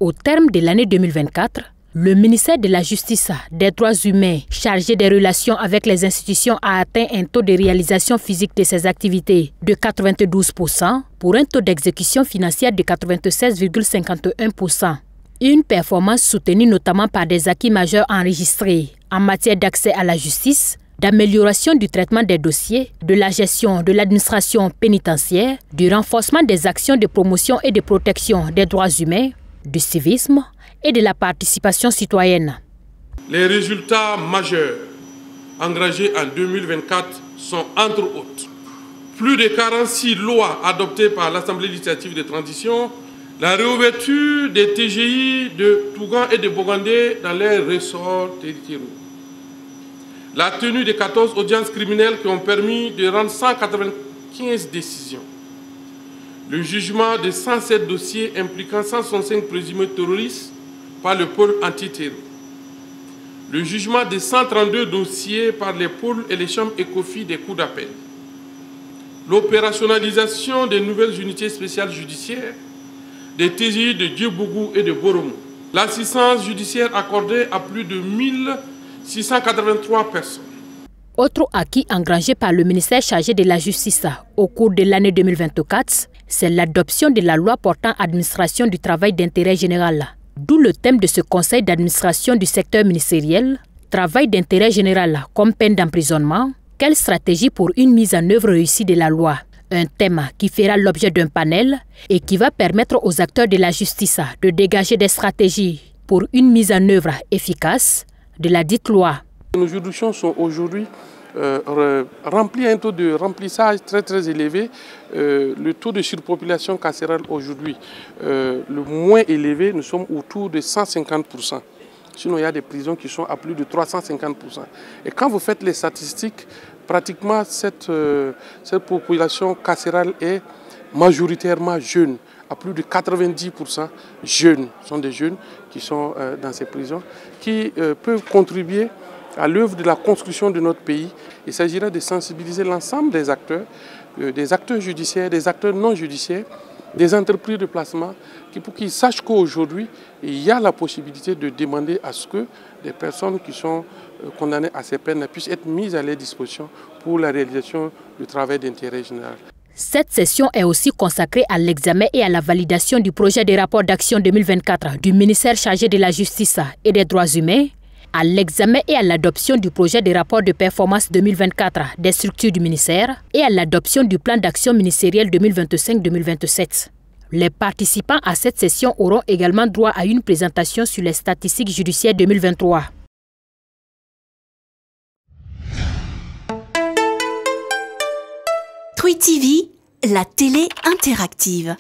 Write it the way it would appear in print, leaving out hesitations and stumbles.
Au terme de l'année 2024, le ministère de la Justice, des Droits humains, chargé des relations avec les institutions, a atteint un taux de réalisation physique de ses activités de 92% pour un taux d'exécution financière de 96,51%. Une performance soutenue notamment par des acquis majeurs enregistrés en matière d'accès à la justice, d'amélioration du traitement des dossiers, de la gestion de l'administration pénitentiaire, du renforcement des actions de promotion et de protection des droits humains, du civisme et de la participation citoyenne. Les résultats majeurs engagés en 2024 sont entre autres plus de 46 lois adoptées par l'Assemblée législative de transition, la réouverture des TGI de Tougan et de Bogandé dans les ressorts territoriaux, la tenue de 14 audiences criminelles qui ont permis de rendre 195 décisions, le jugement de 107 dossiers impliquant 165 présumés terroristes par le pôle antiterror, le jugement de 132 dossiers par les pôles et les chambres ECOFI des cours d'appel, l'opérationnalisation des nouvelles unités spéciales judiciaires, des TGI de Djebougou et de Boromo, l'assistance judiciaire accordée à plus de 1683 personnes. Autre acquis engrangé par le ministère chargé de la Justice au cours de l'année 2024, c'est l'adoption de la loi portant administration du travail d'intérêt général. D'où le thème de ce conseil d'administration du secteur ministériel, travail d'intérêt général comme peine d'emprisonnement, quelle stratégie pour une mise en œuvre réussie de la loi? Un thème qui fera l'objet d'un panel et qui va permettre aux acteurs de la justice de dégager des stratégies pour une mise en œuvre efficace de la dite loi. Nos juridictions sont aujourd'hui remplies à un taux de remplissage très élevé. Le taux de surpopulation carcérale aujourd'hui, le moins élevé, nous sommes autour de 150%. Sinon, il y a des prisons qui sont à plus de 350%. Et quand vous faites les statistiques, pratiquement cette population carcérale est majoritairement jeune. À plus de 90% jeunes, sont des jeunes qui sont dans ces prisons, qui peuvent contribuer à l'œuvre de la construction de notre pays. Il s'agira de sensibiliser l'ensemble des acteurs judiciaires, des acteurs non judiciaires, des entreprises de placement, pour qu'ils sachent qu'aujourd'hui, il y a la possibilité de demander à ce que des personnes qui sont condamnées à ces peines puissent être mises à leur disposition pour la réalisation du travail d'intérêt général. Cette session est aussi consacrée à l'examen et à la validation du projet de rapport d'action 2024 du ministère chargé de la Justice et des Droits humains, à l'examen et à l'adoption du projet de rapport de performance 2024 des structures du ministère et à l'adoption du plan d'action ministériel 2025-2027. Les participants à cette session auront également droit à une présentation sur les statistiques judiciaires 2023. Twi TV, la télé interactive.